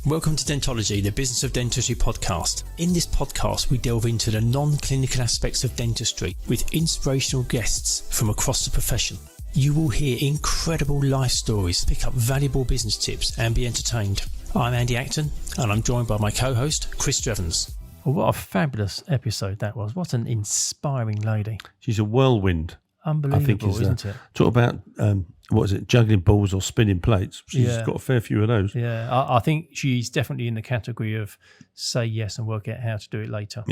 Welcome to Dentology, the Business of Dentistry podcast. In this podcast, we delve into the non-clinical aspects of dentistry with inspirational guests from across the profession. You will hear incredible life stories, pick up valuable business tips and be entertained. I'm Andy Acton and I'm joined by my co-host, Chris Drevens. Well, what a fabulous episode that was. What an inspiring lady. She's a whirlwind. Unbelievable, I think isn't it? Talk about, juggling balls or spinning plates. She's got a fair few of those. Yeah, I think she's definitely in the category of say yes and work out how to do it later.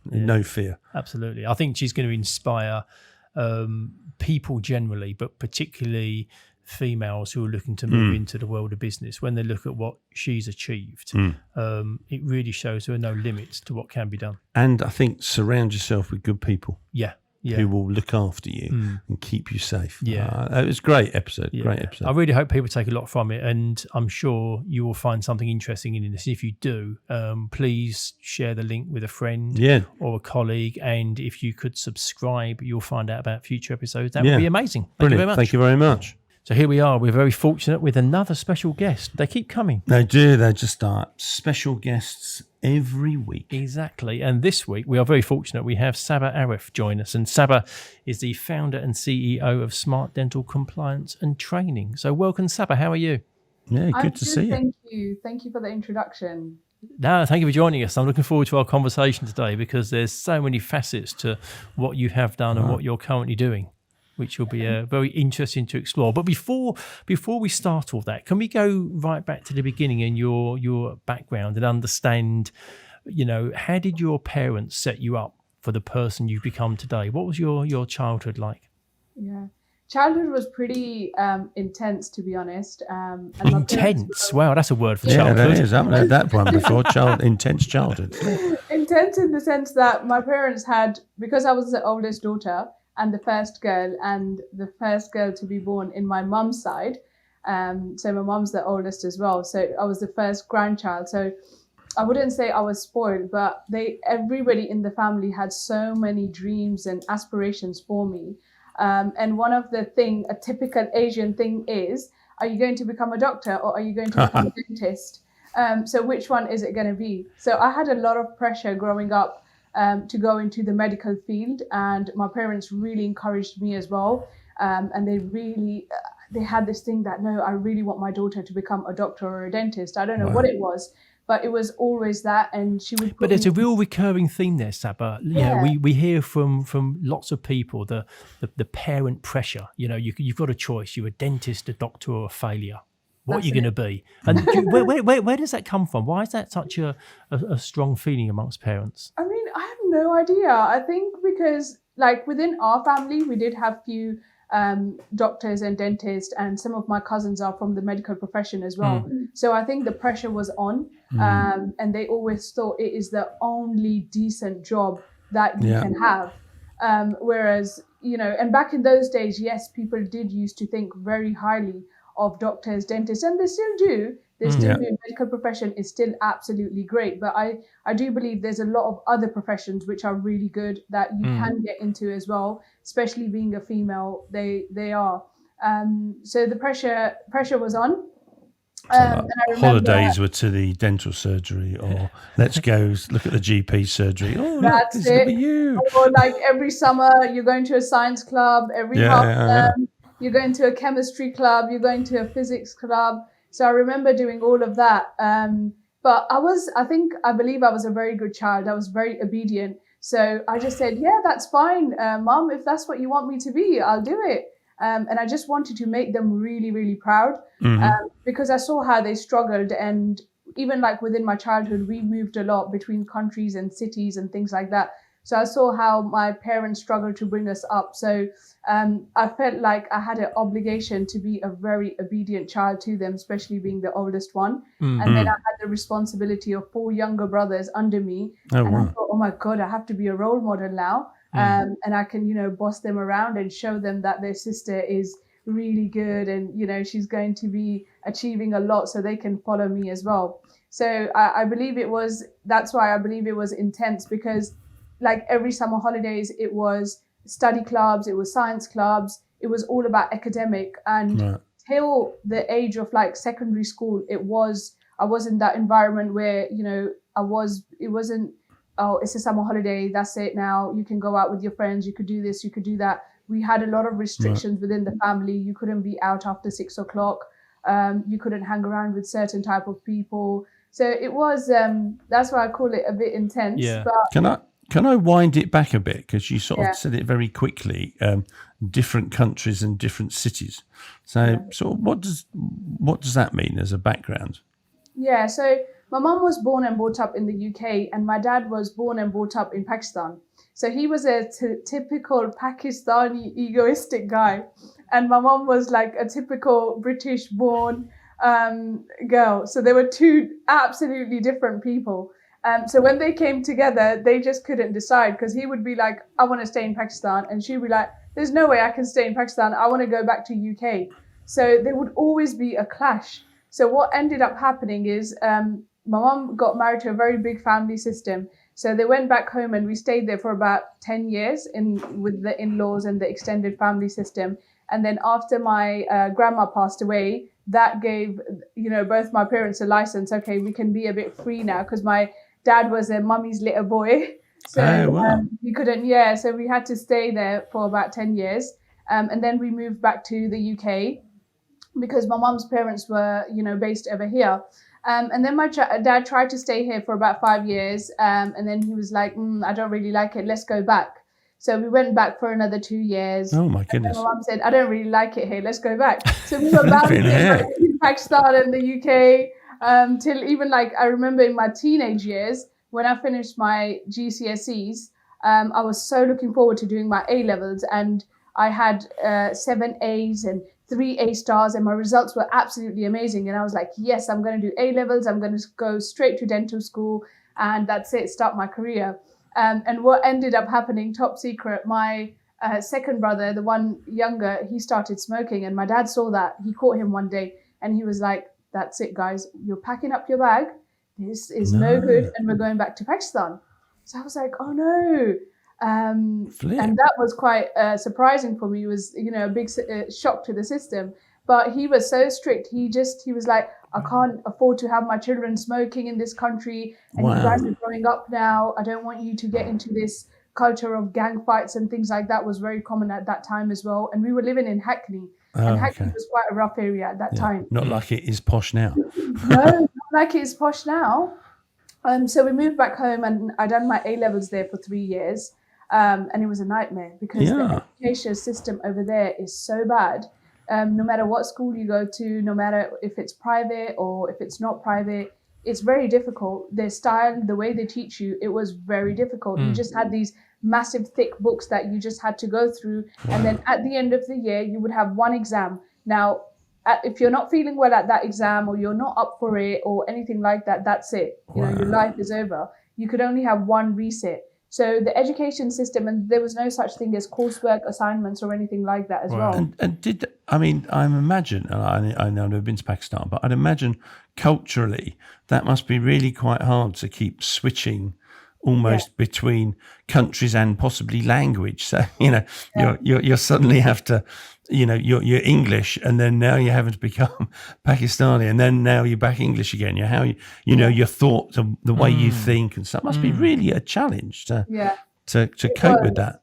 No fear. Absolutely. I think she's going to inspire people generally, but particularly females who are looking to move into the world of business. When they look at what she's achieved, it really shows there are no limits to what can be done. And I think surround yourself with good people. Yeah. Who will look after you and keep you safe. Yeah. It was a great episode. Great episode. I really hope people take a lot from it, and I'm sure you will find something interesting in this. If you do, please share the link with a friend or a colleague, and if you could subscribe, you'll find out about future episodes. That would be amazing. Thank you very much. Thank you very much. So here we are. We're very fortunate with another special guest. They keep coming. They do. They just are special guests every week. Exactly. And this week we are very fortunate. We have Saba Arif join us. And Saba is the founder and CEO of Smart Dental Compliance and Training. So welcome, Saba. How are you? Yeah, good to see you. Thank you. Thank you for the introduction. No, thank you for joining us. I'm looking forward to our conversation today because there's so many facets to what you have done and what you're currently doing, which will be very interesting to explore. But before we start all that, can we go right back to the beginning and your background and understand, how did your parents set you up for the person you've become today? What was your childhood like? Yeah. Childhood was pretty intense, to be honest. Intense? Wow, that's a word for childhood. Yeah, that is. I haven't heard that one before. Intense childhood. Intense in the sense that my parents had, because I was the oldest daughter, and the first girl to be born in my mum's side. So my mum's the oldest as well. So I was the first grandchild. So I wouldn't say I was spoiled, but everybody in the family had so many dreams and aspirations for me. And one of a typical Asian thing is, are you going to become a doctor or are you going to become a dentist? So which one is it going to be? So I had a lot of pressure growing up to go into the medical field, and my parents really encouraged me as well. And they had this thing that, no, I really want my daughter to become a doctor or a dentist. I don't know what it was, but it was always that. And she would. But there's a real recurring theme there, Saba. Yeah, we hear from lots of people the parent pressure. You've got a choice. You're a dentist, a doctor, or a failure. What are you going to be? And where does that come from? Why is that such a strong feeling amongst parents? I mean, I have no idea. I think because within our family, we did have few doctors and dentists, and some of my cousins are from the medical profession as well. So I think the pressure was on, and they always thought it is the only decent job that you can have. Whereas, and back in those days, yes, people did used to think very highly of doctors, dentists, and they still do. They still do. Medical profession is still absolutely great. But I do believe there's a lot of other professions which are really good that you can get into as well, especially being a female. They are. So the pressure was on. And I remember holidays were to the dental surgery, or let's go look at the GP surgery. Oh, that's look, it. You. Or every summer you're going to a science club. Every half term you're going to a chemistry club. You're going to a physics club. So I remember doing all of that. But I believe I was a very good child. I was very obedient. So I just said, yeah, that's fine, Mom. If that's what you want me to be, I'll do it. And I just wanted to make them really, really proud because I saw how they struggled. And even within my childhood, we moved a lot between countries and cities and things like that. So I saw how my parents struggled to bring us up. So I felt like I had an obligation to be a very obedient child to them, especially being the oldest one. And then I had the responsibility of 4 younger brothers under me. I thought, oh my God, I have to be a role model now. And I can, boss them around and show them that their sister is really good and, she's going to be achieving a lot so they can follow me as well. So that's why I believe it was intense, because every summer holidays, it was study clubs, it was science clubs, it was all about academic. And till the age of secondary school, it was I was in that environment where, it wasn't, oh, it's a summer holiday, that's it now. You can go out with your friends, you could do this, you could do that. We had a lot of restrictions within the family. You couldn't be out after 6 o'clock. You couldn't hang around with certain type of people. So it was, that's why I call it a bit intense. Yeah. But Can I wind it back a bit? Because you sort of said it very quickly, different countries and different cities. So what does that mean as a background? Yeah, so my mum was born and brought up in the UK, and my dad was born and brought up in Pakistan. So he was a typical Pakistani egoistic guy. And my mum was like a typical British born girl. So they were two absolutely different people. So when they came together, they just couldn't decide, because he would be like, I want to stay in Pakistan. And she'd be like, there's no way I can stay in Pakistan. I want to go back to UK. So there would always be a clash. So what ended up happening is my mum got married to a very big family system. So they went back home, and we stayed there for about 10 years with the in-laws and the extended family system. And then after my grandma passed away, that gave, both my parents a license. Okay, we can be a bit free now, because my dad was a mummy's little boy. So we couldn't, so we had to stay there for about 10 years. And then we moved back to the UK because my mum's parents were, based over here. And then my dad tried to stay here for about 5 years. And then he was like, I don't really like it. Let's go back. So we went back for another 2 years. Oh, my goodness. And my mum said, I don't really like it here. Let's go back. So we were bouncing in Pakistan and the UK till even I remember in my teenage years, when I finished my GCSEs, I was so looking forward to doing my A-levels. And I had 7 A's and 3 A stars, and my results were absolutely amazing. And I was like, yes, I'm going to do A-levels. I'm going to go straight to dental school, and that's it, start my career. And what ended up happening, top secret, my second brother, the one younger, he started smoking, and my dad saw that. He caught him one day, and he was like, that's it, guys, you're packing up your bag. This is no good, and we're going back to Pakistan. So I was like, oh no. And that was quite surprising for me. It was, a big shock to the system. But he was so strict. He was like, I can't afford to have my children smoking in this country. And you guys are growing up now. I don't want you to get into this culture of gang fights and things like that. Was very common at that time as well. And we were living in Hackney. And Hackney was quite a rough area at that time. Not like it is posh now. No, not like it is posh now. So we moved back home, and I done my A-levels there for 3 years. And it was a nightmare, because the education system over there is so bad. No matter what school you go to, no matter if it's private or if it's not private, it's very difficult. Their style, the way they teach you, it was very difficult. You just had these massive thick books that you just had to go through. And then at the end of the year, you would have one exam. Now, if you're not feeling well at that exam, or you're not up for it or anything like that, that's it. Your life is over. You could only have one reset. So the education system, and there was no such thing as coursework, assignments, or anything like that as well. And I imagine, and I know I've never been to Pakistan, but I'd imagine culturally that must be really quite hard to keep switching almost between countries and possibly language. So, you suddenly have to, you're English, and then now you're having to become Pakistani, and then now you're back English again. You're how your thought, the way you think, and stuff must be really a challenge to cope with that.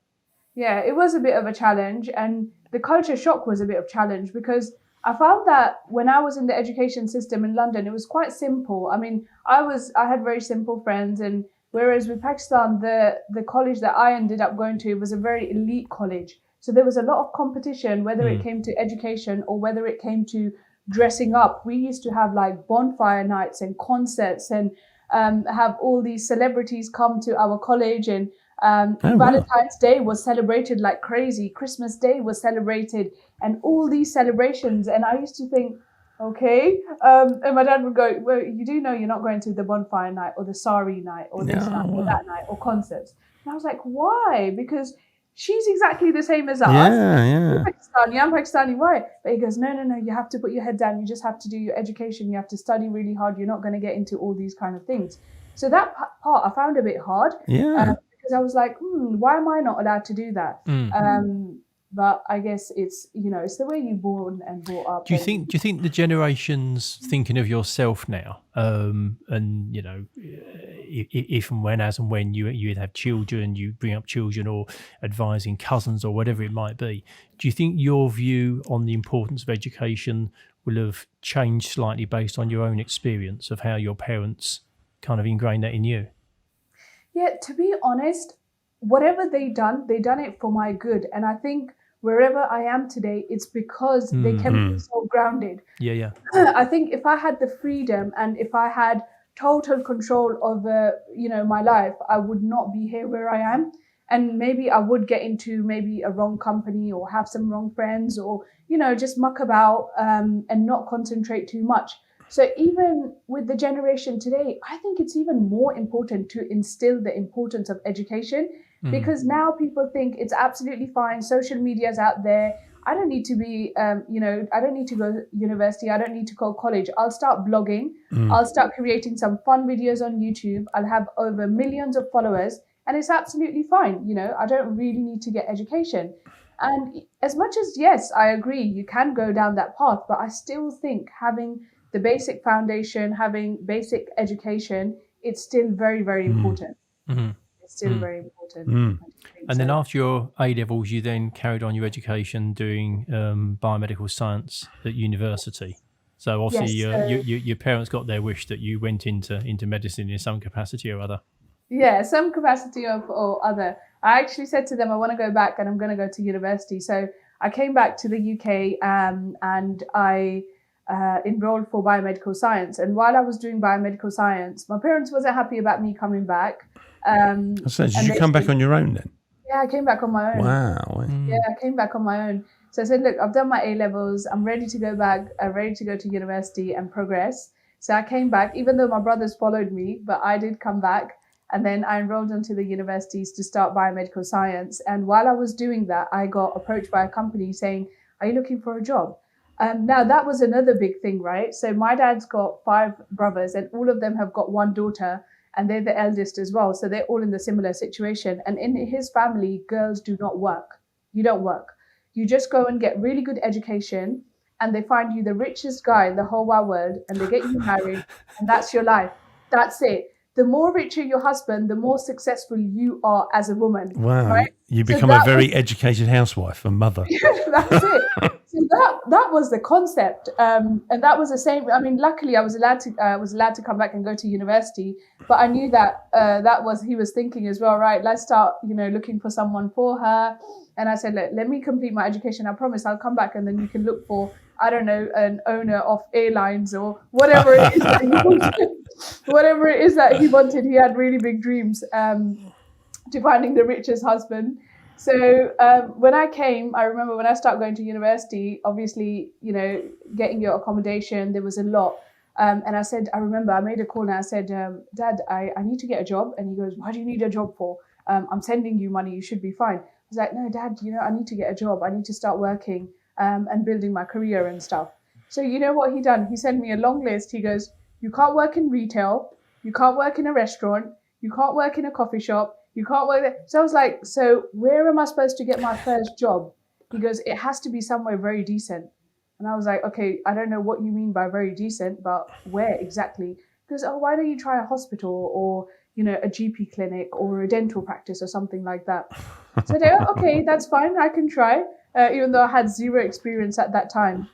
Yeah, it was a bit of a challenge, and the culture shock was a bit of a challenge, because I found that when I was in the education system in London, it was quite simple. I mean, I had very simple friends, and whereas with Pakistan, the college that I ended up going to was a very elite college. So there was a lot of competition, whether it came to education or whether it came to dressing up. We used to have bonfire nights and concerts, and have all these celebrities come to our college, and Valentine's Day was celebrated like crazy. Christmas Day was celebrated, and all these celebrations. And I used to think, okay. And my dad would go, well, you do know you're not going to the bonfire night or the sari night or this night or that night or concerts. And I was like, why? Because she's exactly the same as us. I'm Pakistani, why? But he goes, no, you have to put your head down. You just have to do your education. You have to study really hard. You're not going to get into all these kind of things. So that part I found a bit hard. Because I was like, why am I not allowed to do that? but I guess it's, it's the way you're born and brought up. Do you think the generations thinking of yourself now, and if and when, as and when you have children, you bring up children or advising cousins or whatever it might be, do you think your view on the importance of education will have changed slightly based on your own experience of how your parents kind of ingrained that in you? Yeah, to be honest, whatever they done it for my good. And I think wherever I am today, it's because they kept me so grounded. Yeah. I think if I had the freedom and if I had total control over, my life, I would not be here where I am. And maybe I would get into maybe a wrong company or have some wrong friends or, just muck about and not concentrate too much. So even with the generation today, I think it's even more important to instill the importance of education, because now people think it's absolutely fine. Social media is out there. I don't need to be, I don't need to go to university. I don't need to go to college. I'll start blogging. I'll start creating some fun videos on YouTube. I'll have over millions of followers and it's absolutely fine. I don't really need to get education. And as much as, yes, I agree, you can go down that path, but I still think having the basic foundation, having basic education, it's still very, very important. It's still very important. And then after your A-levels, you then carried on your education doing biomedical science at university. So obviously your parents got their wish that you went into medicine in some capacity or other. Yeah, some capacity or other. I actually said to them, I want to go back and I'm going to go to university. So I came back to the UK and I enrolled for biomedical science. And while I was doing biomedical science, my parents wasn't happy about me coming back. So did you come back on your own then? Yeah, I came back on my own. Wow. Yeah, I came back on my own. So I said, look, I've done my A-levels. I'm ready to go back. I'm ready to go to university and progress. So I came back, even though my brothers followed me, but I did come back. And then I enrolled into the universities to start biomedical science. And while I was doing that, I got approached by a company saying, are you looking for a job? Now, that was another big thing, right? So my dad's got 5 brothers and all of them have got 1 daughter and they're the eldest as well. So they're all in the similar situation. And in his family, girls do not work. You don't work. You just go and get really good education and they find you the richest guy in the whole wide world and they get you married and that's your life. That's it. The more richer your husband, the more successful you are as a woman. Wow. Right? You become a very educated housewife, a mother. That's it. So that was the concept. And that was the same. I mean, luckily I was allowed to come back and go to university, but I knew that he was thinking as well, right? Let's start, looking for someone for her. And I said, let me complete my education. I promise I'll come back and then you can look for, I don't know, an owner of airlines or whatever it is that he wanted. Whatever it is that he wanted, he had really big dreams to finding the richest husband. So when I came, I remember when I started going to university, obviously, getting your accommodation, there was a lot. And I remember I made a call and I said, Dad, I need to get a job. And he goes, why do you need a job for? I'm sending you money. You should be fine. I was like, no, Dad, I need to get a job. I need to start working and building my career and stuff. So you know what he done? He sent me a long list. He goes, you can't work in retail. You can't work in a restaurant. You can't work in a coffee shop. You can't work there. So I was like, so where am I supposed to get my first job? He goes, it has to be somewhere very decent. And I was like, okay, I don't know what you mean by very decent, but where exactly? He goes, oh, why don't you try a hospital or, a GP clinic or a dental practice or something like that? So I said, oh, okay, that's fine. I can try, even though I had 0 experience at that time.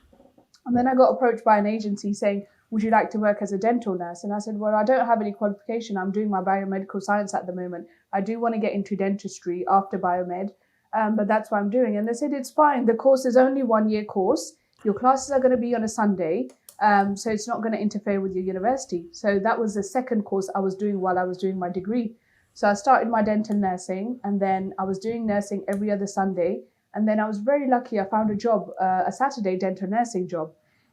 And then I got approached by an agency saying, would you like to work as a dental nurse? And I said, well, I don't have any qualification. I'm doing my biomedical science at the moment. I do want to get into dentistry after biomed, but that's what I'm doing. And they said, it's fine. The course is only 1-year course. Your classes are going to be on a Sunday, so it's not going to interfere with your university. So that was the second course I was doing while I was doing my degree. So I started my dental nursing, and then I was doing nursing every other Sunday. And then I was very lucky. I found a job, a Saturday dental nursing job.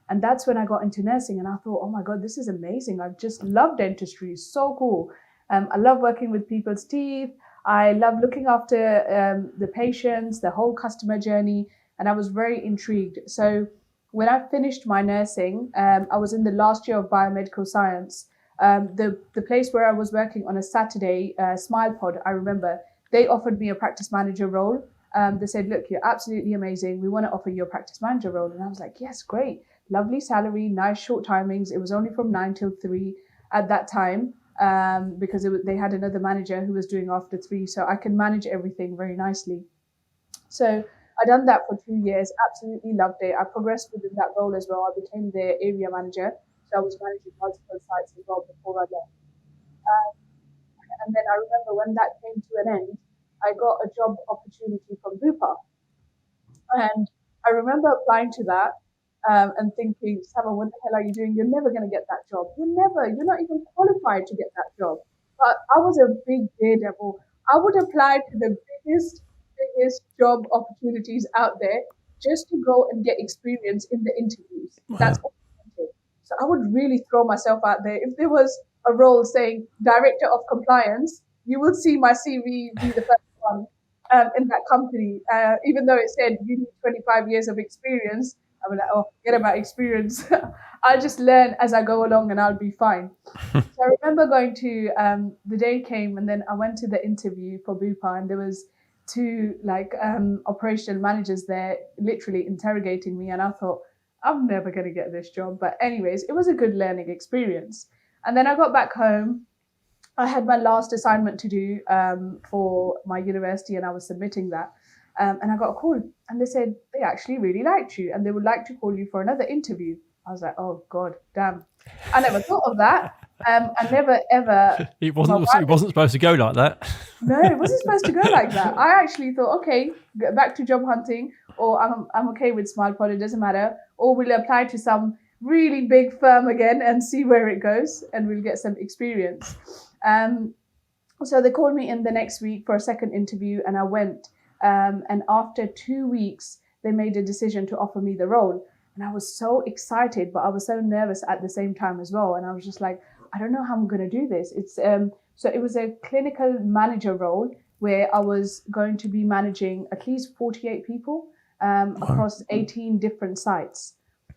And that's when I got into nursing and I thought, oh my God, this is amazing. I just love dentistry. It's so cool. I love working with people's teeth. I love looking after the patients, the whole customer journey. And I was very intrigued. So when I finished my nursing, I was in the last year of biomedical science. The place where I was working on a Saturday, Smile Pod, I remember, they offered me a practice manager role. they said, look, you're absolutely amazing. We want to offer you a practice manager role. And I was like, yes, great. Lovely salary, nice short timings. It was only from 9 till 3 at that time, because they had another manager who was doing after 3. So I can manage everything very nicely. So I done that for 2 years, absolutely loved it. I progressed within that role as well. I became the area manager. So I was managing multiple sites as well before I left. And then I remember when that came to an end, I got a job opportunity from Bupa. And I remember applying to that and thinking, Saba, what the hell are you doing? You're never going to get that job. You're not even qualified to get that job. But I was a big daredevil. I would apply to the biggest job opportunities out there just to go and get experience in the interviews. Wow. That's what I wanted. So I would really throw myself out there. If there was a role saying Director of Compliance, you will see my CV be the first one in that company. Even though it said you need 25 years of experience, I was like, oh, forget about experience. I'll just learn as I go along and I'll be fine. So I remember going to, the day came and then I went to the interview for Bupa, and there was 2 operational managers there literally interrogating me, and I thought, I'm never going to get this job. But anyways, it was a good learning experience. And then I got back home. I had my last assignment to do for my university, and I was submitting that. And I got a call, and they said they actually really liked you and they would like to call you for another interview. I was like, oh God, damn. I never thought of that. I never ever. It wasn't supposed to go like that. No, it wasn't supposed to go like that. I actually thought, okay, get back to job hunting, or I'm okay with SmilePod, it doesn't matter. Or we'll apply to some really big firm again and see where it goes, and we'll get some experience. So they called me in the next week for a second interview, and I went. And after 2 weeks, they made a decision to offer me the role. And I was so excited, but I was so nervous at the same time as well. And I was just like, I don't know how I'm going to do this. So it was a clinical manager role where I was going to be managing at least 48 people across 18 different sites.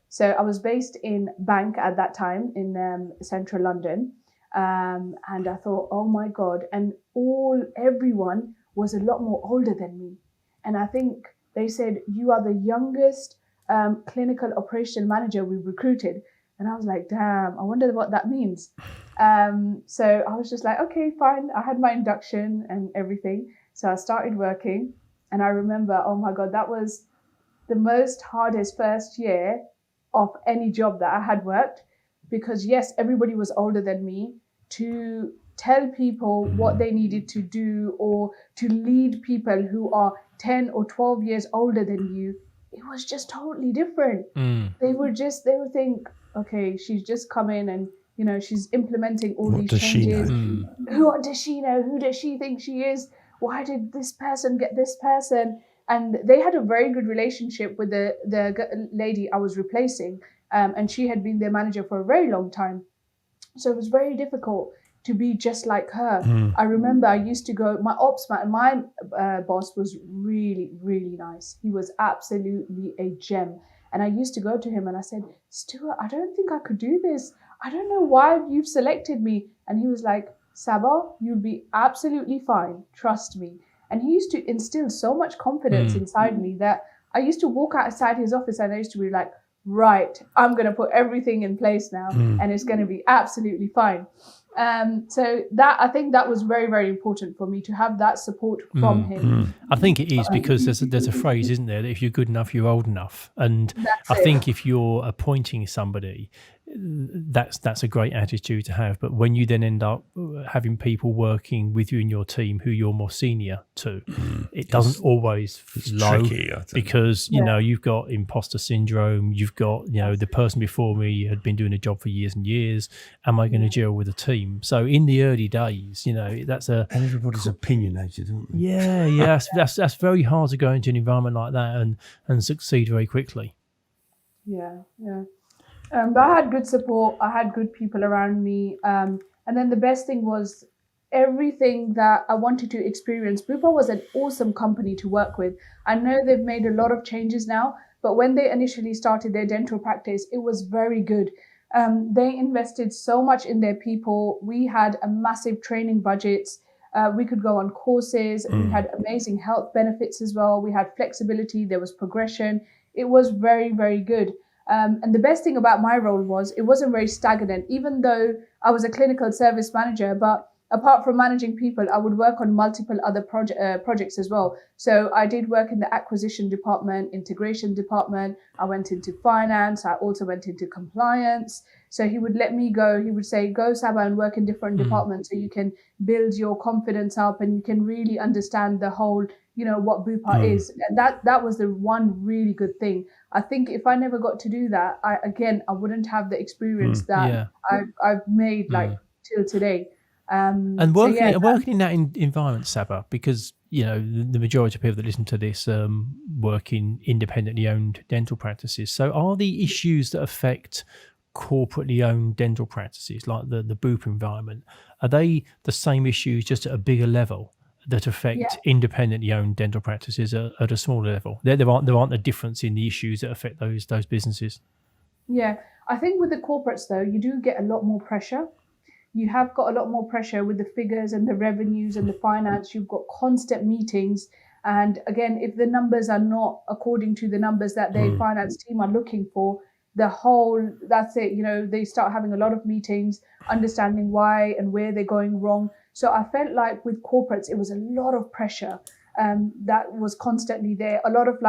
So I was based in Bank at that time in central London. And I thought, oh my God. And everyone was a lot more older than me. And I think they said, you are the youngest clinical operation manager we recruited. And I was like, damn, I wonder what that means. So I was just like, okay, fine. I had my induction and everything. So I started working. And I remember, oh my God, that was the most hardest first year of any job that I had worked. Because yes, everybody was older than me. To tell people what they needed to do, or to lead people who are 10 or 12 years older than you, it was just totally different. They would think, okay, she's just come in and, she's implementing all these changes. What does she know? Who does she think she is? Why did this person get this person? And they had a very good relationship with the lady I was replacing. And she had been their manager for a very long time. So it was very difficult to be just like her. I remember I used to go, my boss was really, really nice. He was absolutely a gem. And I used to go to him and I said, Stuart, I don't think I could do this. I don't know why you've selected me. And he was like, Saba, you'll be absolutely fine. Trust me. And he used to instill so much confidence inside me that I used to walk outside his office and I used to be like, right, I'm going to put everything in place now and it's going to be absolutely fine. So I think that was very, very important for me to have that support from him. I think it is because there's a phrase, isn't there, that if you're good enough, you're old enough. And I think if you're appointing somebody, that's a great attitude to have. But when you then end up having people working with you in your team who you're more senior to, it doesn't always flow. It's tricky, because you know you've got imposter syndrome. You've got the person before me had been doing a job for years and years. Am I going to gel with a team? So in the early days, that's and everybody's opinionated, aren't they? Yeah. That's very hard to go into an environment like that and succeed very quickly. Yeah. But I had good support. I had good people around me. And then the best thing was everything that I wanted to experience. Bupa was an awesome company to work with. I know they've made a lot of changes now, but when they initially started their dental practice, it was very good. They invested so much in their people. We had a massive training budgets. We could go on courses, and we had amazing health benefits as well. We had flexibility. There was progression. It was very, very good. And the best thing about my role was it wasn't very stagnant, even though I was a clinical service manager. But apart from managing people, I would work on multiple other projects as well. So I did work in the acquisition department, integration department. I went into finance. I also went into compliance. So he would let me go. He would say, go, Saba, and work in different departments so you can build your confidence up and you can really understand the whole, what Bupa is. And that was the one really good thing. I think if I never got to do that, I wouldn't have the experience that I've made till today. And working in that environment, Saba, because the majority of people that listen to this work in independently owned dental practices. So, are the issues that affect corporately owned dental practices, like the Bupa environment, are they the same issues just at a bigger level that affect independently owned dental practices at a smaller level? There aren't a difference in the issues that affect those businesses. Yeah, I think with the corporates though, you do get a lot more pressure. You have got a lot more pressure with the figures and the revenues and the finance. You've got constant meetings. And again, if the numbers are not according to the numbers that the finance team are looking for, that's it. They start having a lot of meetings, understanding why and where they're going wrong. So I felt like with corporates, it was a lot of pressure that was constantly there. A lot of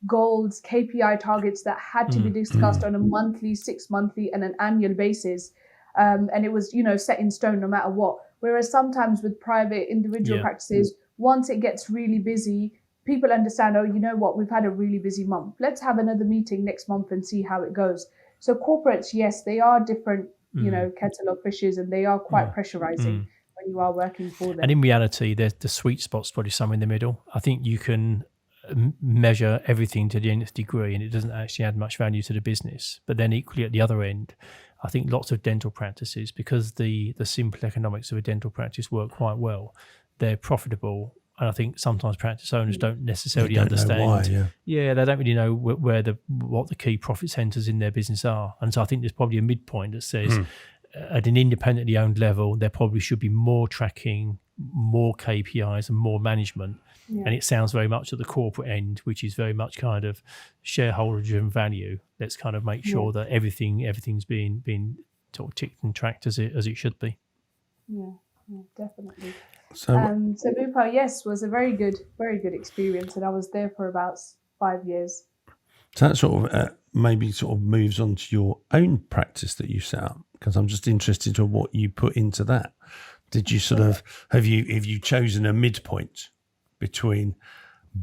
goals, KPI targets that had to be discussed on a monthly, 6 monthly and an annual basis. And it was, set in stone no matter what. Whereas sometimes with private individual practices, once it gets really busy, people understand, oh, you know what, we've had a really busy month. Let's have another meeting next month and see how it goes. So corporates, yes, they are different, kettle of fishes, and they are quite pressurizing when you are working for them. And in reality, the sweet spot's probably somewhere in the middle. I think you can measure everything to the nth degree and it doesn't actually add much value to the business. But then equally at the other end, I think lots of dental practices, because the simple economics of a dental practice work quite well, they're profitable. And I think sometimes practice owners don't necessarily understand. Know why, they don't really know what the key profit centres in their business are. And so I think there's probably a midpoint that says at an independently owned level, there probably should be more tracking, more KPIs and more management. Yeah. And it sounds very much at the corporate end, which is very much kind of shareholder-driven value. Let's kind of make sure that everything's being sort of ticked and tracked as it should be. Yeah, definitely. So Bupa, yes, was a very good experience, and I was there for about 5 years. So that sort of maybe sort of moves on to your own practice that you set up, because I'm just interested in what you put into that. Did you sort of have you chosen a midpoint between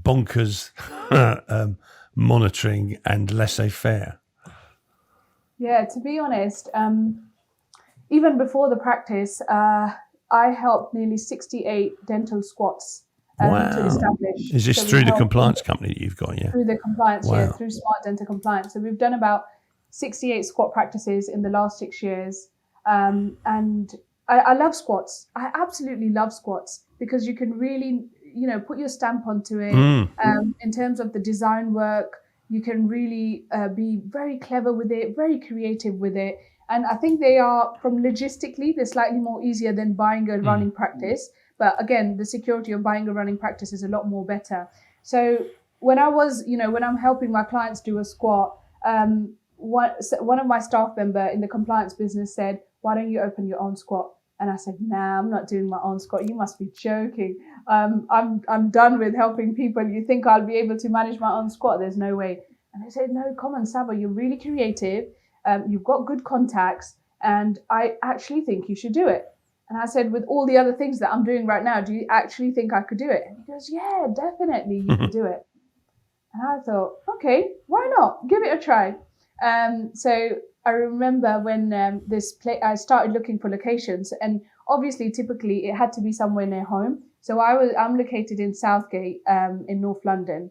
bonkers monitoring and laissez-faire? Yeah, to be honest, even before the practice, I helped nearly 68 dental squats to establish. Is this through the compliance company that you've got? Yeah, through the compliance, through Smart Dental Compliance. So we've done about 68 squat practices in the last 6 years, and I love squats. I absolutely love squats because you can really, put your stamp onto it. In terms of the design work, you can really be very clever with it, very creative with it. And I think they are, from logistically, they're slightly more easier than buying a running practice. But again, the security of buying a running practice is a lot more better. So when I'm helping my clients do a squat, one of my staff member in the compliance business said, why don't you open your own squat? And I said, nah, I'm not doing my own squat. You must be joking. I'm done with helping people. You think I'll be able to manage my own squat? There's no way. And I said, no, come on, Saba, you're really creative. You've got good contacts, and I actually think you should do it. And I said, with all the other things that I'm doing right now, do you actually think I could do it? And he goes, yeah, definitely, you could do it. And I thought, okay, why not? Give it a try. So I remember when I started looking for locations, and obviously, typically, it had to be somewhere near home. So I'm located in Southgate, in North London.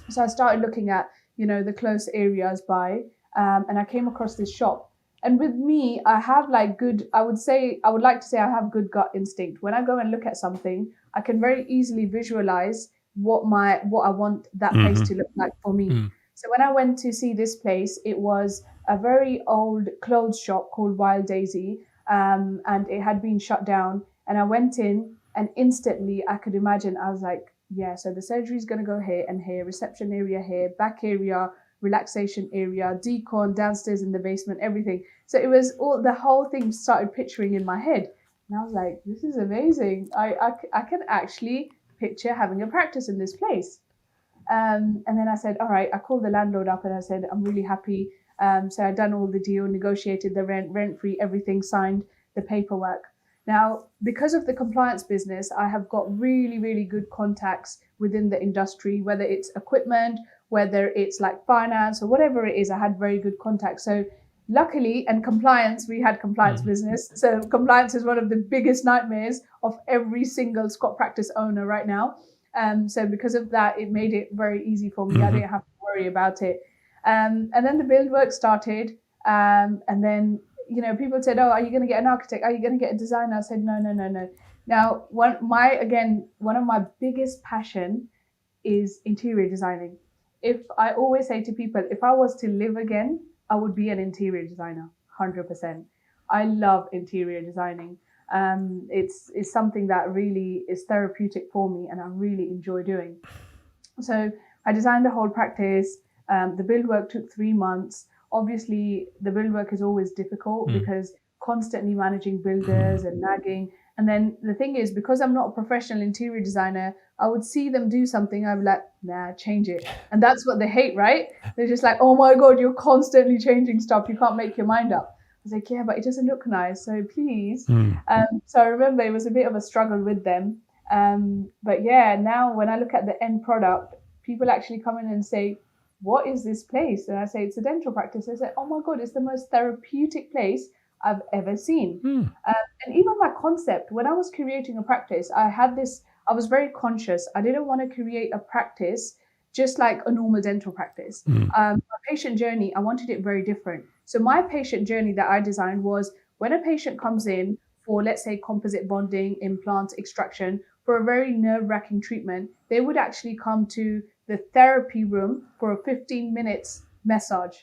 So I started looking at, the close areas by. And I came across this shop. And with me, I have I would like to say I have good gut instinct. When I go and look at something, I can very easily visualize what I want that place to look like for me. So when I went to see this place, it was a very old clothes shop called Wild Daisy, and it had been shut down. And I went in, And instantly I could imagine, I was like, yeah, so the surgery is going to go here and here, reception area here, back area, relaxation area, decon, downstairs in the basement, everything. So it was all, the whole thing started picturing in my head. And I was like, this is amazing. I can actually picture having a practice in this place. And then I said, all right, I called the landlord up and I said, I'm really happy. So I'd done all the deal, negotiated the rent-free, everything, signed the paperwork. Now, because of the compliance business, I have got really, really good contacts within the industry, whether it's equipment, whether it's like finance or whatever it is, I had very good contacts. So luckily, and compliance, we had compliance business. So compliance is one of the biggest nightmares of every single Scott practice owner right now. So because of that, it made it very easy for me. I didn't have to worry about it. And then the build work started. And then, you know, people said, oh, are you going to get an architect? Are you going to get a designer? I said, no. Now, one of my biggest passion is interior designing. If I always say to people, if I was to live again, I would be an interior designer, 100%. I love interior designing. It's something that really is therapeutic for me and I really enjoy doing. So I designed the whole practice. The build work took 3 months. Obviously, the build work is always difficult because constantly managing builders and nagging. And then the thing is, because I'm not a professional interior designer, I would see them do something. I'd be like, nah, change it. And that's what they hate, right? They're just like, oh my God, you're constantly changing stuff. You can't make your mind up. I was like, yeah, but it doesn't look nice. So please. So I remember it was a bit of a struggle with them. But yeah, now when I look at the end product, people actually come in and say, what is this place? And I say, it's a dental practice. They say, oh my God, it's the most therapeutic place I've ever seen. And even my concept, when I was creating a practice, I was very conscious. I didn't want to create a practice just like a normal dental practice. My patient journey, I wanted it very different. So my patient journey that I designed was when a patient comes in for, let's say, composite bonding, implants, extraction, for a very nerve-wracking treatment, they would actually come to the therapy room for a 15 minutes massage.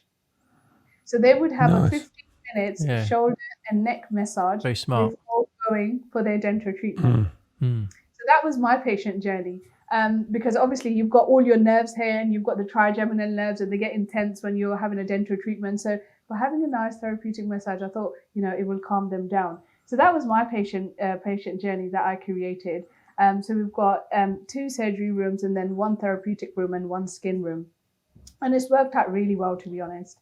So they would have a 15 minutes shoulder and neck massage Very smart. before going for their dental treatment. So that was my patient journey. Because obviously you've got all your nerves here and you've got the trigeminal nerves and they get intense when you're having a dental treatment. So by having a nice therapeutic massage, I thought, you know, it will calm them down. So that was my patient journey that I created. So we've got 2 surgery rooms and then 1 therapeutic room and 1 skin room. And it's worked out really well, to be honest.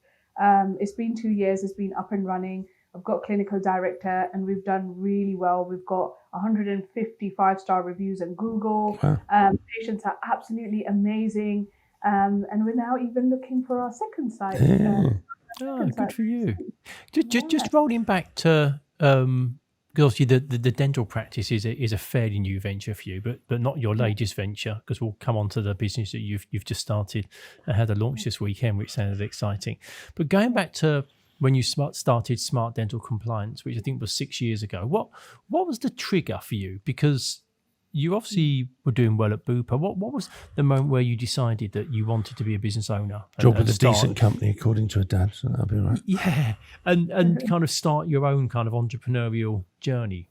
It's been 2 years, it's been up and running. I've got clinical director and we've done really well. We've got 150 5-star reviews on Google. Wow. Patients are absolutely amazing. And we're now even looking for our second site. Good for you. Just rolling back to, because obviously the dental practice is a fairly new venture for you, but not your latest venture, because we'll come on to the business that you've just started and had a launch this weekend, which sounded exciting. But going back to when you started Smart Dental Compliance, which I think was 6 years ago, what was the trigger for you? Because you obviously were doing well at Bupa. What was the moment where you decided that you wanted to be a business owner? Job with a decent company, according to a dad, so that'll be all right. Yeah, and kind of start your own kind of entrepreneurial journey.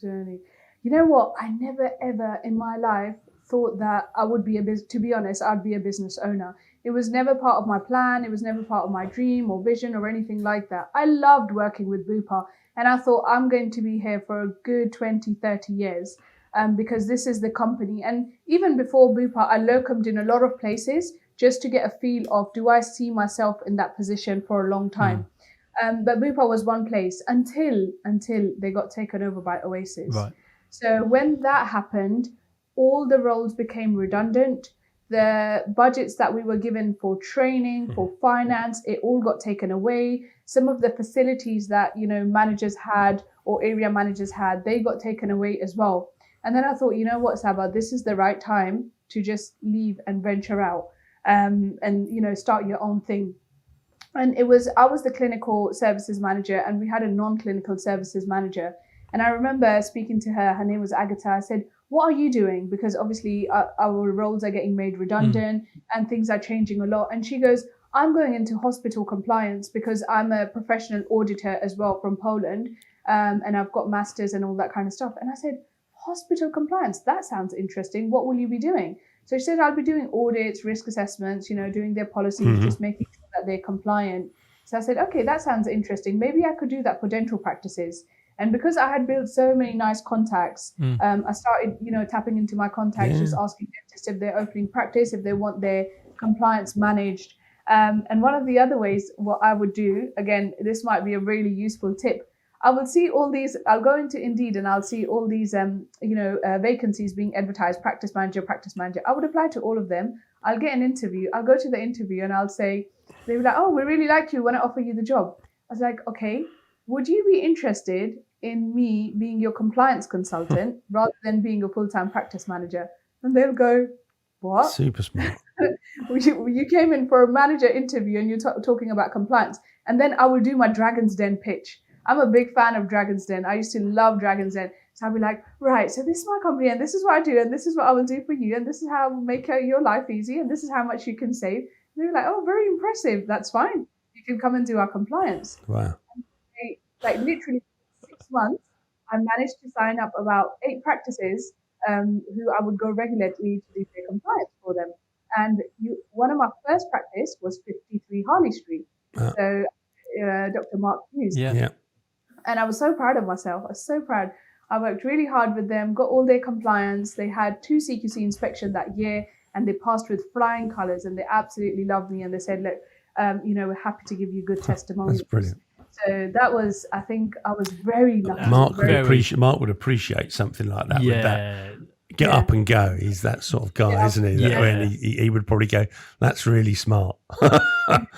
You know what? I never ever in my life thought that I would be to be honest, I'd be a business owner. It was never part of my plan. It was never part of my dream or vision or anything like that. I loved working with Bupa and I thought I'm going to be here for a good 20, 30 years. Because this is the company. And even before Bupa, I locumed in a lot of places just to get a feel of, do I see myself in that position for a long time? But Bupa was one place until they got taken over by Oasis. Right. So when that happened, all the roles became redundant. The budgets that we were given for training, for finance, it all got taken away. Some of the facilities that, you know, managers had or area managers had, they got taken away as well. And then I thought, you know what, Saba, this is the right time to just leave and venture out and, you know, start your own thing. And I was the clinical services manager and we had a non-clinical services manager. And I remember speaking to her name was Agatha. I said, what are you doing? Because obviously our roles are getting made redundant and things are changing a lot. And she goes, I'm going into hospital compliance because I'm a professional auditor as well from Poland. And I've got masters and all that kind of stuff. And I said, hospital compliance, that sounds interesting. What will you be doing? So she said, I'll be doing audits, risk assessments, doing their policies, just making sure that they're compliant. So I said, okay, that sounds interesting. Maybe I could do that for dental practices. And because I had built so many nice contacts, I started, tapping into my contacts, just asking dentists if they're opening practice, if they want their compliance managed. And one of the other ways, what I would do, again, this might be a really useful tip. I will see all these, I'll go into Indeed and I'll see all these, vacancies being advertised, practice manager. I would apply to all of them. I'll get an interview. I'll go to the interview and I'll say, they'll be like, oh, we really like you. Want to offer you the job? I was like, okay, would you be interested in me being your compliance consultant rather than being a full-time practice manager? And they'll go, what? Super smart. You came in for a manager interview and you're talking about compliance. And then I will do my Dragon's Den pitch. I'm a big fan of Dragon's Den. I used to love Dragon's Den. So I'll be like, right, so this is my company and this is what I do and this is what I will do for you and this is how I will make your life easy and this is how much you can save. And they're like, oh, very impressive. That's fine. You can come and do our compliance. Wow. Like literally 6 months, I managed to sign up about 8 practices who I would go regularly to do their compliance for them. And one of my first practice was 53 Harley Street. So Dr. Mark Hughes. Yeah. And I was so proud of myself. I was so proud. I worked really hard with them, got all their compliance. They had 2 CQC inspections that year and they passed with flying colors and they absolutely loved me. And they said, look, we're happy to give you good testimonials. That's brilliant. So that was, I think I was very lucky. Mark would appreciate something like that. Yeah. With that. Get up and go. He's that sort of guy, isn't he? Yeah. When he would probably go, that's really smart. But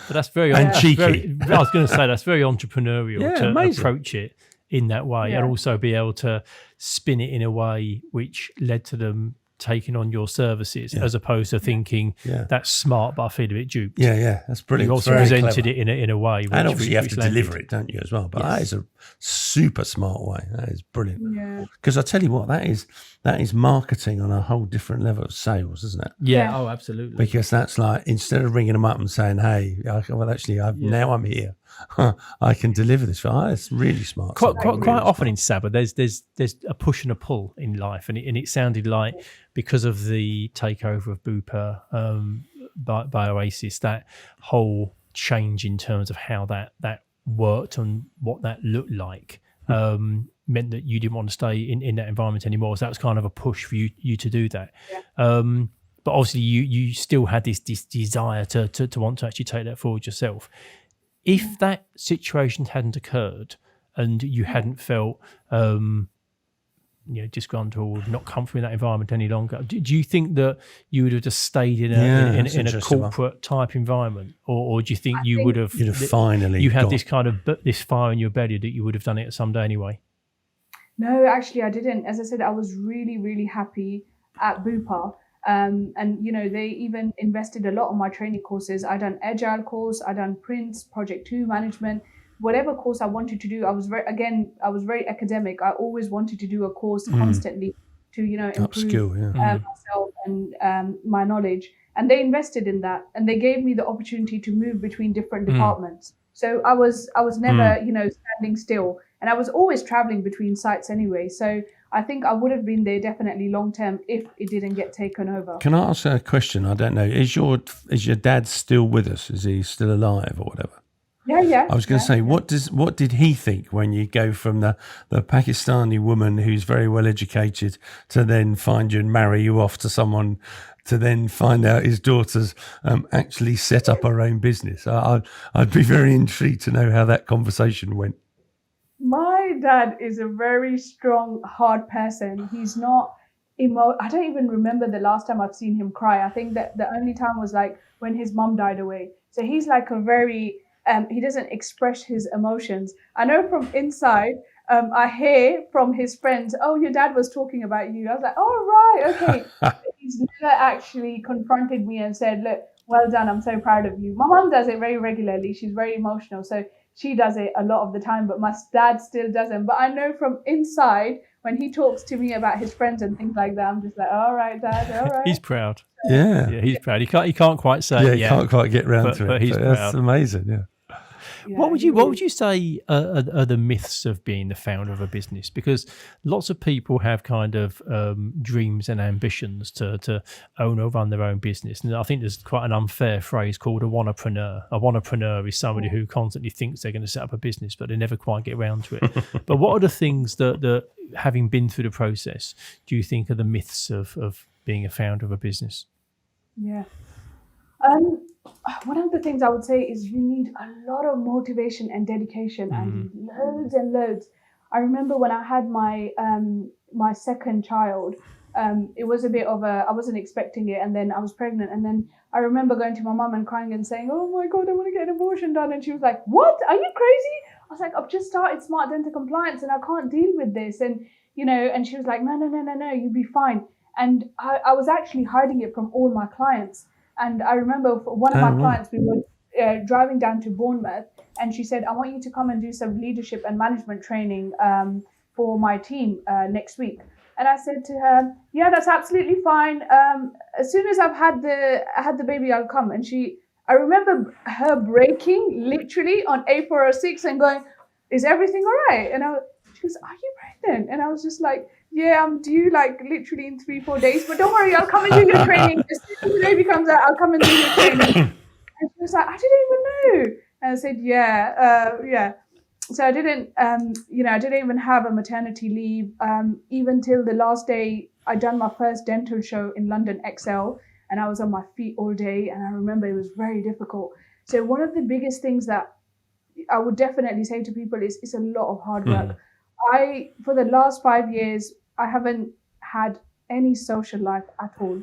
that's very cheeky. I was going to say that's very entrepreneurial to amazing. approach it in that way, and also be able to spin it in a way which led to them taking on your services, as opposed to thinking that's smart, but I feel a bit duped. Yeah, that's brilliant. You also presented it in a way, and obviously you have to deliver it, don't you, as well? But that is a super smart way. That is brilliant. Yeah. Because I tell you what, that is marketing on a whole different level of sales, isn't it? Yeah. Oh, absolutely. Because that's like, instead of ringing them up and saying, "Hey, now I'm here, I can deliver this." It's really smart. Quite often in Saba, there's a push and a pull in life, and it sounded like because of the takeover of Bupa by Oasis, that whole change in terms of how that worked and what that looked like meant that you didn't want to stay in that environment anymore. So that was kind of a push for you to do that. Yeah. But obviously you still had this desire to want to actually take that forward yourself. If that situation hadn't occurred and you hadn't felt disgruntled, not comfortable in that environment any longer, do you think that you would have just stayed in a corporate type environment, or do you think you would have finally this kind of this fire in your belly that you would have done it someday anyway? No, actually I didn't. As I said, I was really, really happy at Bupa. And they even invested a lot on my training courses. I done Agile course, I done Prince, Project 2 management, whatever course I wanted to do. I was very academic. I always wanted to do a course constantly to improve myself and my knowledge. And they invested in that, and they gave me the opportunity to move between different departments. So I was never standing still, and I was always traveling between sites anyway. So I think I would have been there definitely long term if it didn't get taken over. Can I ask a question? I don't know. Is your dad still with us? Is he still alive or whatever? Yeah. I was going to say, what did he think when you go from the Pakistani woman who's very well educated to then find you and marry you off to someone to then find out his daughter's actually set up her own business? I'd be very intrigued to know how that conversation went. My dad is a very strong, hard person. He's not I don't even remember the last time I've seen him cry. I think that the only time was like when his mum died away. So he's like a very, he doesn't express his emotions. I know from inside, I hear from his friends, "Oh, your dad was talking about you." I was like, "Oh, right, okay." He's never actually confronted me and said, "Look, well done, I'm so proud of you." My mum does it very regularly. She's very emotional. So she does it a lot of the time, but my dad still doesn't. But I know from inside, when he talks to me about his friends and things like that, I'm just like, "All right, Dad, all right." He's proud. Yeah, he's proud. He can't quite say. Yeah, he can't quite get round to it. But he's proud. That's amazing. Yeah. What would you say are the myths of being the founder of a business? Because lots of people have kind of dreams and ambitions to own or run their own business, and I think there's quite an unfair phrase called a wannapreneur. A wannapreneur is somebody who constantly thinks they're going to set up a business, but they never quite get around to it. But what are the things that having been through the process, do you think are the myths of being a founder of a business? Yeah. One of the things I would say is you need a lot of motivation and dedication and loads. I remember when I had my my second child, it was a bit of I wasn't expecting it, and then I was pregnant, and then I remember going to my mum and crying and saying, "Oh my God, I want to get an abortion done," and she was like, "What? Are you crazy?" I was like, "I've just started Smart Dental Compliance and I can't deal with this," and and she was like, "No, you'll be fine." And I was actually hiding it from all my clients. And I remember for one of my clients, we were driving down to Bournemouth, and she said, "I want you to come and do some leadership and management training for my team next week." And I said to her, "Yeah, that's absolutely fine. As soon as I've had the baby, I'll come." And I remember her breaking literally on A406 and going, "Is everything all right?" And she goes, "Are you pregnant?" And I was just like, "Yeah, I'm due like literally in 3-4 days, but don't worry, I'll come and do your training. As soon as the baby comes out, I'll come and do your training." And she was like, "I didn't even know." And I said, yeah. So I didn't, I didn't even have a maternity leave even till the last day. I done my first dental show in London XL, and I was on my feet all day. And I remember it was very difficult. So one of the biggest things that I would definitely say to people is it's a lot of hard work. For the last 5 years, I haven't had any social life at all.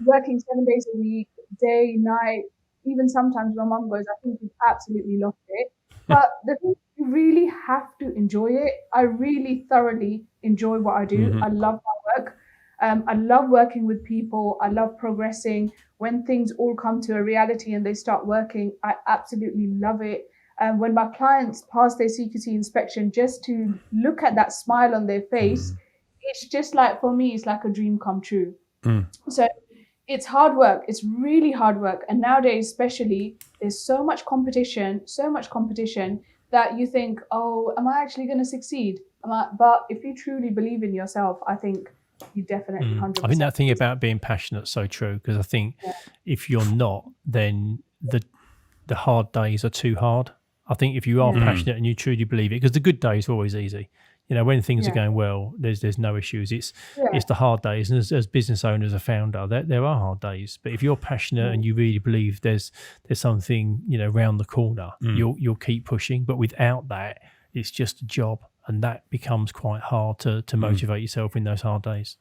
Working 7 days a week, day, night, even sometimes my mum goes, "I think you've absolutely lost it." But the thing, you really have to enjoy it. I really thoroughly enjoy what I do. I love my work. I love working with people. I love progressing. When things all come to a reality and they start working, I absolutely love it. When my clients pass their CQC inspection, just to look at that smile on their face, it's just like, for me, it's like a dream come true. So it's hard work. It's really hard work. And nowadays, especially, there's so much competition that you think, "Oh, am I actually going to succeed?" But if you truly believe in yourself, I think you definitely 100%. I think that thing about being passionate is so true, because I think if you're not, then the hard days are too hard. I think if you are passionate and you truly believe it, because the good days are always easy. When things are going well, there's no issues. It's the hard days, and as business owners, a founder, there are hard days. But if you're passionate and you really believe there's something around the corner, you'll keep pushing. But without that, it's just a job, and that becomes quite hard to motivate yourself in those hard days.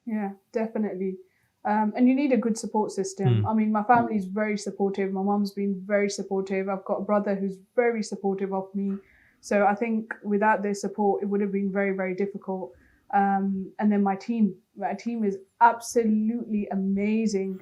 Yeah, definitely. And you need a good support system. I mean, my family is very supportive. My mum's been very supportive. I've got a brother who's very supportive of me. So I think without their support, it would have been very, very difficult. And then my team is absolutely amazing.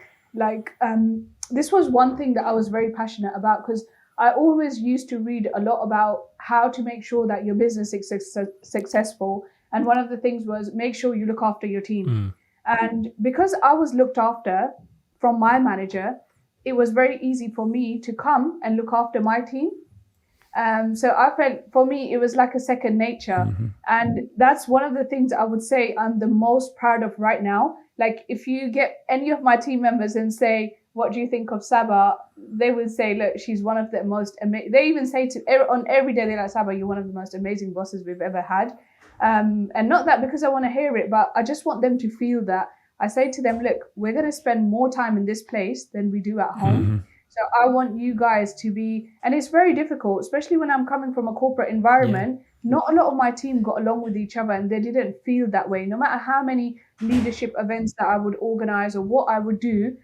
This was one thing that I was very passionate about, because I always used to read a lot about how to make sure that your business is successful. And one of the things was make sure you look after your team. And because I was looked after from my manager, it was very easy for me to come and look after my team. So I felt, for me, it was like a second nature. And that's one of the things I would say I'm the most proud of right now. Like, if you get any of my team members and say, "What do you think of Saba?" they will say, "Look, she's one of the most amazing." They even say on every day, they're like, "Saba, you're one of the most amazing bosses we've ever had." And not that because I want to hear it, but I just want them to feel that. I say to them, "Look, we're going to spend more time in this place than we do at home. So I want you guys to be," and it's very difficult, especially when I'm coming from a corporate environment. Not a lot of my team got along with each other, and they didn't feel that way. No matter how many leadership events that I would organize or what I would do,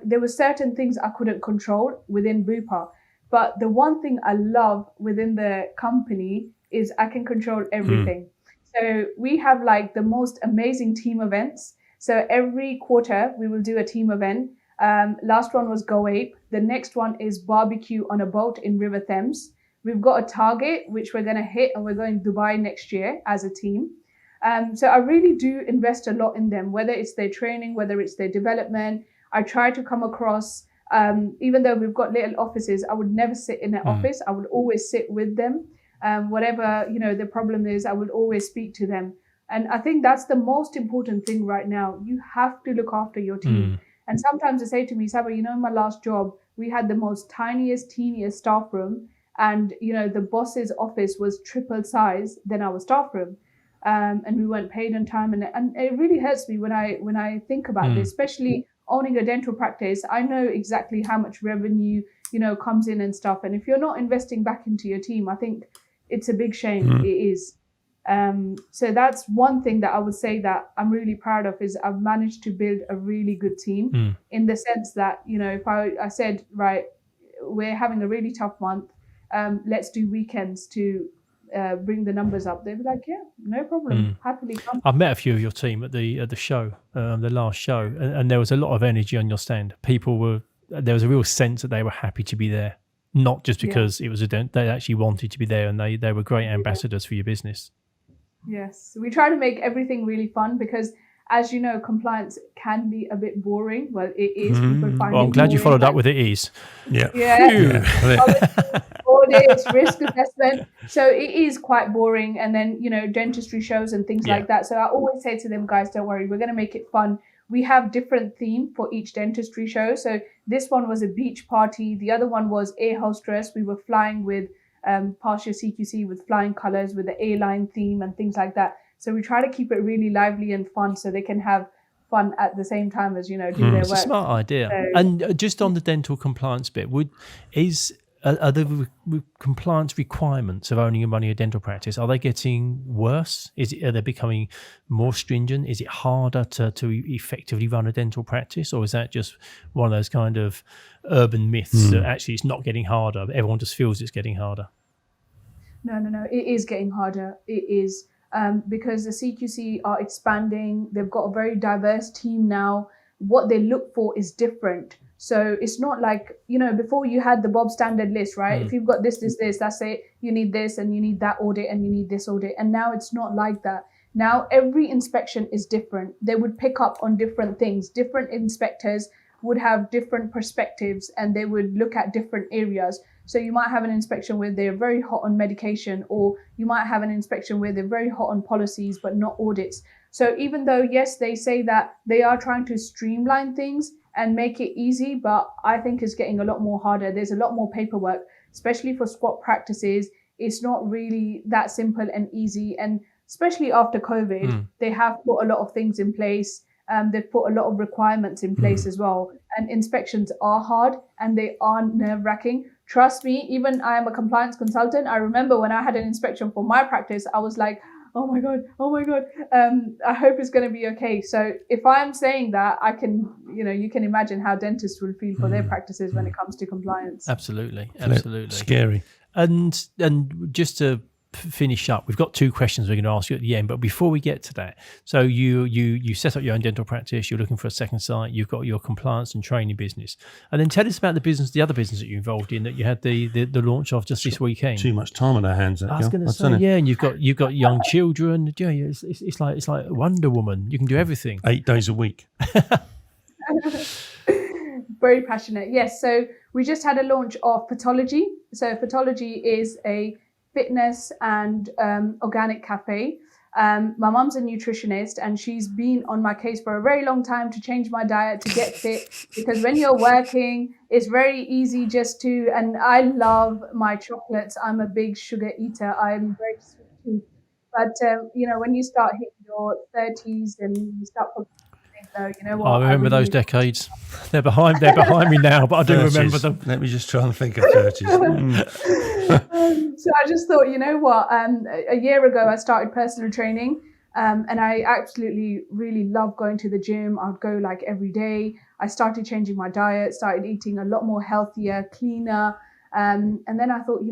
there were certain things I couldn't control within Bupa. But the one thing I love within the company is I can control everything. So we have like the most amazing team events. So every quarter we will do a team event. Last one was Go Ape. The next one is barbecue on a boat in River Thames. We've got a target which we're going to hit, and we're going to Dubai next year as a team. So I really do invest a lot in them, whether it's their training, whether it's their development. I try to come across even though we've got little offices, I would never sit in an office. I would always sit with them. Whatever, the problem is, I would always speak to them. And I think that's the most important thing right now. You have to look after your team. And sometimes they say to me, Saba, in my last job, we had the most tiniest, teeniest staff room. And, the boss's office was triple size than our staff room. And we weren't paid on time. And it really hurts me when I think about this, especially owning a dental practice. I know exactly how much revenue, comes in and stuff. And if you're not investing back into your team, I think it's a big shame. It is. So that's one thing that I would say that I'm really proud of, is I've managed to build a really good team in the sense that, if I said, right, we're having a really tough month, let's do weekends to bring the numbers up, they'd be like, yeah, no problem, happily come. I've met a few of your team at the show, the last show, and there was a lot of energy on your stand. There was a real sense that they were happy to be there, not just because it was they actually wanted to be there, and they were great ambassadors for your business. Yes, we try to make everything really fun because, as you know, compliance can be a bit boring. Well, it is. People find I'm glad you followed up with it is. Yeah. Audits, risk assessment. So it is quite boring. And then, dentistry shows and things like that. So I always say to them, guys, don't worry, we're going to make it fun. We have different theme for each dentistry show. So this one was a beach party. The other one was air hostess. We were flying with partial CQC with flying colors with the airline theme and things like that. So we try to keep it really lively and fun so they can have fun at the same time as, do their work. It's a smart idea. So, and just on the dental compliance bit, are the compliance requirements of owning and running a dental practice, are they getting worse? Are they becoming more stringent? Is it harder to effectively run a dental practice? Or is that just one of those kind of urban myths that actually it's not getting harder, but everyone just feels it's getting harder? No. It is getting harder. It is. Because the CQC are expanding. They've got a very diverse team now. What they look for is different. So it's not like, before you had the Bob standard list, right? If you've got this, that's it. You need this and you need that audit and you need this audit. And now it's not like that. Now every inspection is different. They would pick up on different things. Different inspectors would have different perspectives and they would look at different areas. So you might have an inspection where they're very hot on medication, or you might have an inspection where they're very hot on policies, but not audits. So even though, yes, they say that they are trying to streamline things and make it easy, but I think it's getting a lot more harder. There's a lot more paperwork, especially for squat practices. It's not really that simple and easy. And especially after COVID, they have put a lot of things in place. They've put a lot of requirements in place as well. And inspections are hard and they are nerve-wracking. Trust me, even I am a compliance consultant. I remember when I had an inspection for my practice, I was like, oh my God. I hope it's going to be okay. So if I'm saying that, I can, you can imagine how dentists will feel for their practices when it comes to compliance. Absolutely. Scary. And just to finish up, we've got two questions we're going to ask you at the end, but before we get to that, so you set up your own dental practice, you're looking for a second site, you've got your compliance and training business, and then tell us about the other business that you're involved in that you had the launch of just this weekend. Too much time on our hands. I was going to say, and you've got young children. Yeah, it's like Wonder Woman. You can do everything. 8 days a week. Very passionate. Yes. So we just had a launch of Dentology. So Dentology is a fitness and organic cafe. My mum's a nutritionist and she's been on my case for a very long time to change my diet to get fit, because when you're working, it's very easy and I love my chocolates. I'm a big sugar eater. I'm very sweet tooth. But, when you start hitting your 30s and you start what? I remember those decades. They're behind me now, but I do 30s. remember them. Let me just try and think of 30s. So I just thought, a year ago I started personal training, and I absolutely really love going to the gym. I'd go like every day. I started changing my diet, started eating a lot more healthier, cleaner. And then I thought,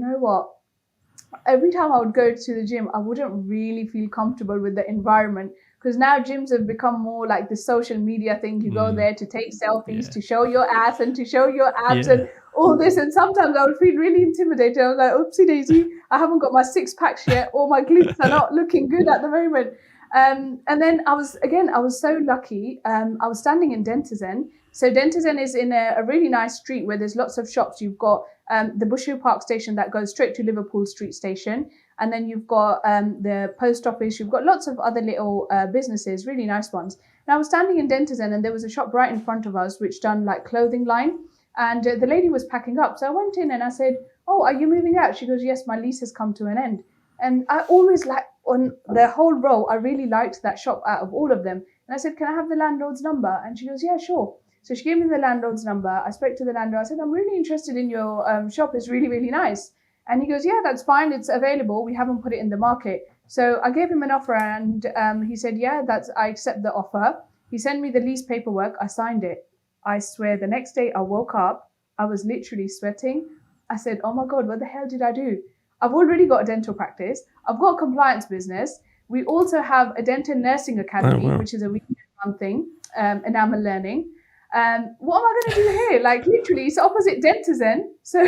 every time I would go to the gym, I wouldn't really feel comfortable with the environment. Because now gyms have become more like the social media thing. You go there to take selfies, to show your ass and to show your abs and all this. And sometimes I would feel really intimidated. I was like, oopsie daisy, I haven't got my 6 packs yet, or my glutes are not looking good at the moment. And then I was so lucky. I was standing in Dentizen. So Dentizen is in a really nice street where there's lots of shops. You've got the Bushu Park station that goes straight to Liverpool Street Station. And then you've got the post office. You've got lots of other little businesses, really nice ones. And I was standing in Dentizen and there was a shop right in front of us which done like clothing line. And the lady was packing up. So I went in and I said, "Oh, are you moving out?" She goes, "Yes, my lease has come to an end." And I always on the whole row, I really liked that shop out of all of them. And I said, "Can I have the landlord's number?" And she goes, "Yeah, sure." So she gave me the landlord's number. I spoke to the landlord. I said, "I'm really interested in your shop. It's really, really nice." And he goes, "Yeah, that's fine. It's available. We haven't put it in the market." So I gave him an offer and he said, "Yeah, I accept the offer." He sent me the lease paperwork. I signed it. I swear the next day I woke up, I was literally sweating. I said, "Oh my God, what the hell did I do? I've already got a dental practice. I've got a compliance business. We also have a dental nursing academy, which is a weekend thing, enamel learning. What am I going to do here? Like literally, it's opposite Dentizen." So,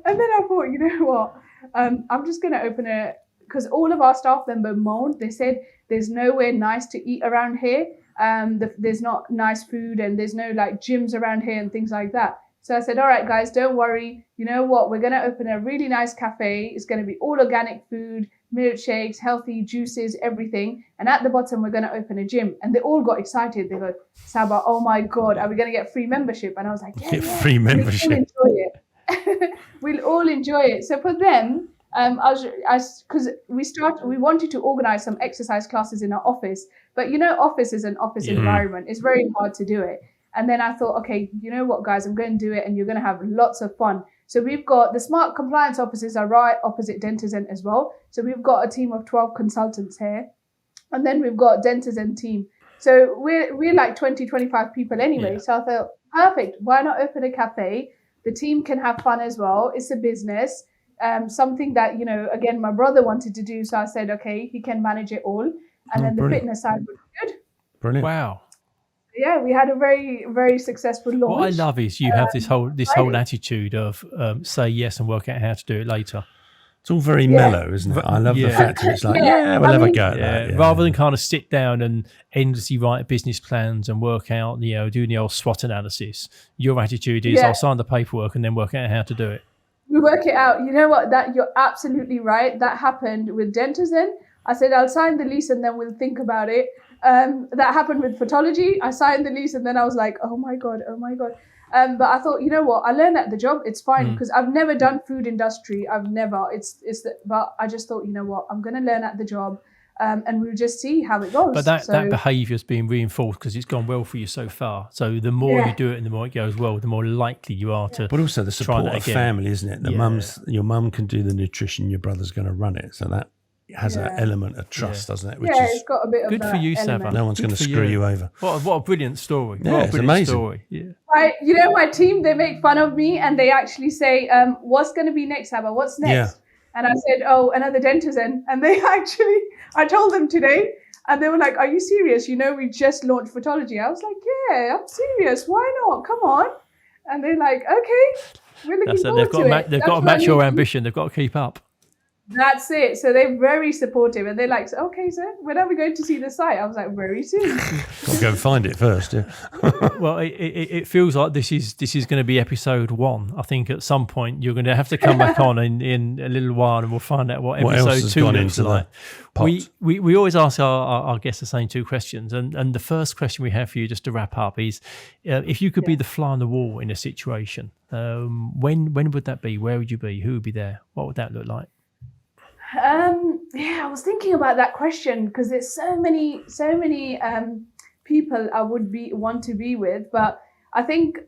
and then I thought, you know what? I'm just going to open because all of our staff members moaned. They said there's nowhere nice to eat around here. There's not nice food and there's no like gyms around here and things like that. So I said, "All right, guys, don't worry. You know what? We're going to open a really nice cafe. It's going to be all organic food, milkshakes, healthy juices, everything. And at the bottom, we're going to open a gym." And they all got excited. They go, "Saba, oh my God, are we going to get free membership?" And I was like, "Yeah, free membership. We'll enjoy it." We'll all enjoy it. So for them, because we wanted to organize some exercise classes in our office, but you know, office is an office environment. It's very hard to do it. And then I thought, okay, you know what, guys, I'm going to do it and you're going to have lots of fun. So we've got the smart compliance offices are right opposite Dentizen as well. So we've got a team of 12 consultants here. And then we've got Dentizen team. So we're like 20, 25 people anyway. Yeah. So I thought, perfect. Why not open a cafe? The team can have fun as well. It's a business, something that, you know, again, my brother wanted to do. So I said, okay, he can manage it all. And then the fitness side was good. Brilliant. Wow. Yeah, we had a very, very successful launch. What I love is you have this whole attitude of say yes and work out how to do it later. It's all very mellow, isn't it? I love the fact that it's like, we'll have a go at that. Yeah. Rather than kind of sit down and endlessly write business plans and work out, you know, doing the old SWOT analysis. Your attitude is I'll sign the paperwork and then work out how to do it. We work it out. You know what? You're absolutely right. That happened with Dentizen. I said, "I'll sign the lease and then we'll think about it." That happened with Dentology. I signed the lease and then I was like, oh my God. But I thought, you know what? I learned at the job. It's fine because I've never done food industry. But I just thought, you know what? I'm going to learn at the job and we'll just see how it goes. But that behaviour is being reinforced because it's gone well for you so far. So the more you do it and the more it goes well, the more likely you are to. But also the support of family, isn't it? Your mum can do the nutrition, your brother's going to run it. So that has an element of trust, doesn't it? Which it's got a bit of good for you, Saba. No one's going to screw you over. What a brilliant story! Yeah, it's amazing. Story. Yeah. My team, they make fun of me and they actually say, "What's going to be next, Saba? What's next?" Yeah. And I said, "Oh, another Dentizen." And they actually, I told them today, and they were like, "Are you serious? You know, we just launched Dentology." I was like, "Yeah, I'm serious. Why not? Come on." And they're like, "Okay, we're looking forward to it." They've got to match your ambition. They've got to keep up. That's it. So they're very supportive and they're like, "Okay, sir, when are we going to see the site?" I was like, "Very soon." I'll go and find it first. Yeah. Well, it feels like this is going to be episode 1. I think at some point you're going to have to come back on in a little while and we'll find out what episode 2 looks like. We always ask our guests the same 2 questions. And the first question we have for you, just to wrap up, is if you could be the fly on the wall in a situation, when would that be? Where would you be? Who would be there? What would that look like? I was thinking about that question because there's so many people I would want to be with, but I think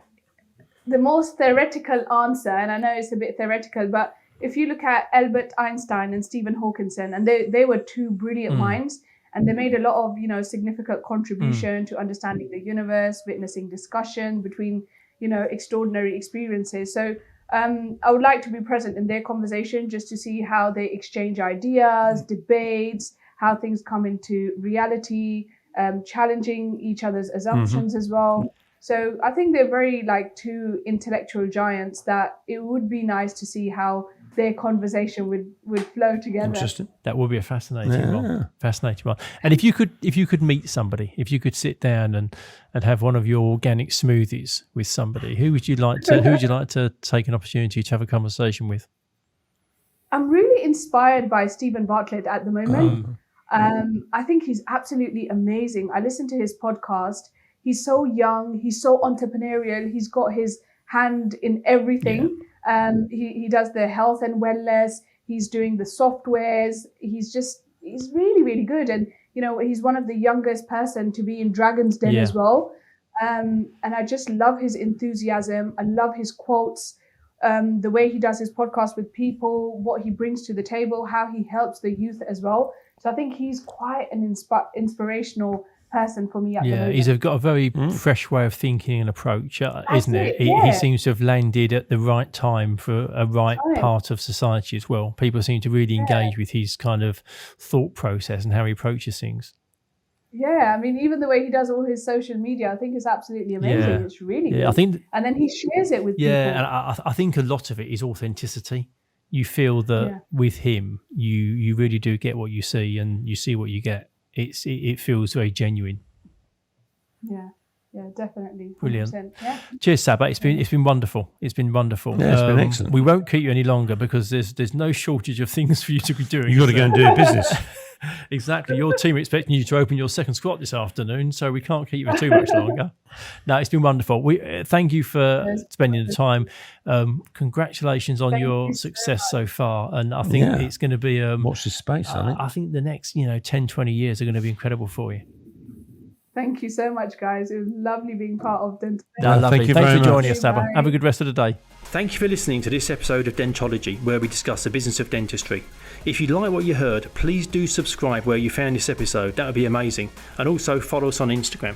the most theoretical answer, and I know it's a bit theoretical, but if you look at Albert Einstein and Stephen Hawking, and they were 2 brilliant minds, and they made a lot of significant contribution to understanding the universe, witnessing discussion between extraordinary experiences. So I would like to be present in their conversation just to see how they exchange ideas, debates, how things come into reality, challenging each other's assumptions as well. So I think they're very 2 intellectual giants that it would be nice to see how their conversation would flow together. Interesting. That would be a fascinating one. Fascinating one. And if you could meet somebody, if you could sit down and have one of your organic smoothies with somebody, who would you like to take an opportunity to have a conversation with? I'm really inspired by Stephen Bartlett at the moment. I think he's absolutely amazing. I listen to his podcast. He's so young. He's so entrepreneurial. He's got his hand in everything. He does the health and wellness. He's doing the softwares. He's really, really good. And, he's one of the youngest person to be in Dragon's Den as well. And I just love his enthusiasm. I love his quotes, the way he does his podcast with people, what he brings to the table, how he helps the youth as well. So I think he's quite an inspirational person for me at the moment. He's got a very fresh way of thinking and approach, isn't it? He seems to have landed at the right time for a right part of society as well. People seem to really engage with his kind of thought process and how he approaches things. Yeah, I mean, even the way he does all his social media, I think is absolutely amazing. Yeah. It's really good. I think, and then he shares it with people. Yeah, and I think a lot of it is authenticity. You feel that with him, you really do get what you see and you see what you get. It feels very genuine. Yeah, definitely. 100%. Brilliant. Yeah. Cheers, Saba. It's been wonderful. It's been wonderful. Yeah, it's been excellent. We won't keep you any longer because there's no shortage of things for you to be doing. You've got to go and do a business. Exactly. Your team are expecting you to open your second squat this afternoon, so we can't keep you for too much longer. No, it's been wonderful. We thank you for spending the time. Congratulations on your success so far, and I think it's going to be watch this space. I think the next 10, 20 years are going to be incredible for you. Thank you so much, guys. It was lovely being part of Dentology. Lovely. Thank you Thanks very for joining much. us, Saba. Have a good rest of the day. Thank you for listening to this episode of Dentology, where we discuss the business of dentistry. If you like what you heard, please do subscribe where you found this episode. That would be amazing. And also follow us on Instagram.